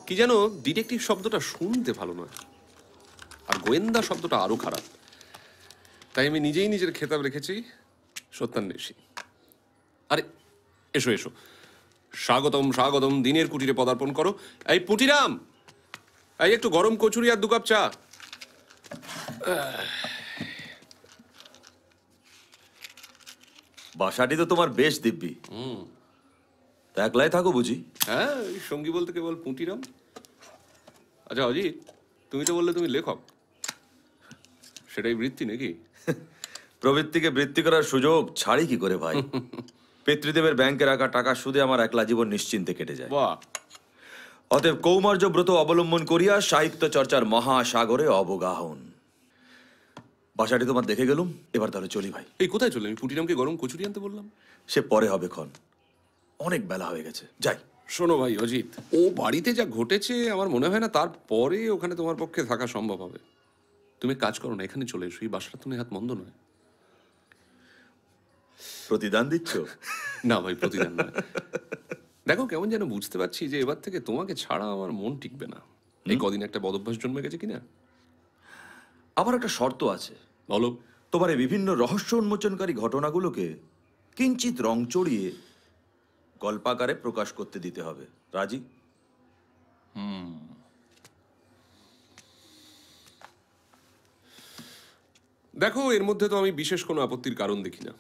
কি যেন ডিটেকটিভ শব্দটা শুনতে ভালো নয়, আর গোয়েন্দা শব্দটা আরো খারাপ। তাই আমি নিজেই নিজের খেতাব রেখেছি সত্যান্বেষী। আরে এসো এসো, স্বাগতম স্বাগতম, দিনের কুটিরে পদার্পণ করো। এই পুটিরাম, এই একটু গরম কচুরি আর 2 কাপ চা। বাসাটি তো তোমার বেশ দিব্যি। তা একলাই থাকো বুঝি? হ্যাঁ, ওই সঙ্গী বলতে কেবল পুটিরাম। আচ্ছা অজিত, তুমি তো বললে তুমি লেখক, সেটাই বৃত্তি নাকি? প্রবৃত্তিকে বৃত্তি করার সুযোগ ছাড়ি কি করে ভাই? পিতৃদেবের ব্যাংকে রাখা টাকা সুদে আমার একলা জীবন নিশ্চিন্তে কেটে যায়। বাহ, অতএব কৌমার্য ব্রত অবলম্বন করিয়া সাহিত্য চর্চার মহাসাগরে অবগাহন। বাসাটি তোমার দেখে গেলুম, এবার তাহলে চলি ভাই। এই কোথায় চলে? আমি পুটিরামকে গরম কচুরি আনতে বললাম। সে পরে হবে ক্ষণ, অনেক বেলা হয়ে গেছে, যাই। শোনো ভাই অজিত, ও বাড়িতে যা ঘটেছে আমার মনে হয় না তারপরে ওখানে তোমার পক্ষে থাকা সম্ভব হবে। তুমি কাজ করো না, এখানে চলে এসো, এই বাসাটা তুমি হাত মন্দ নয়। প্রতিদান দিচ্ছ? না ভাই, প্রতিদান নয়। দেখো কেমন যেন বুঝতে পারছি যে এবার থেকে তোমাকে ছাড়া আমার মন টিকবে না। এই কদিন একটা বদভ্যাস জন্মে গেছে কিনা। আমার একটা শর্ত আছে। বলো। তোমার এই বিভিন্ন রহস্য উন্মোচনকারী ঘটনাগুলোকে কিঞ্চিত রং চড়িয়ে গল্পাকারে প্রকাশ করতে দিতে হবে। রাজি? দেখো, এর মধ্যে তো আমি বিশেষ কোনো আপত্তির কারণ দেখি না।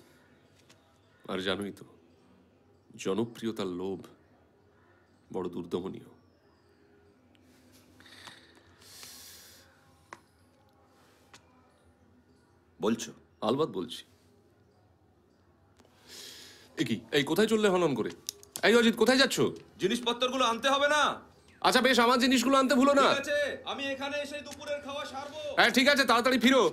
আর জানোই তো, জনপ্রিয়তার লোভ বড় দুর্দমনীয়। বলছো? আলবাত বলছি। এই কোথায় চললে হনন করে? এই অজিত, কোথায় যাচ্ছ? জিনিসপত্রগুলো আনতে হবে না? আচ্ছা বেশ, আমার জিনিসগুলো আনতে ভুলো না। ঠিক আছে, আমি এখানে এসে দুপুরের খাওয়া সারবো। হ্যাঁ ঠিক আছে, তাড়াতাড়ি ফিরো।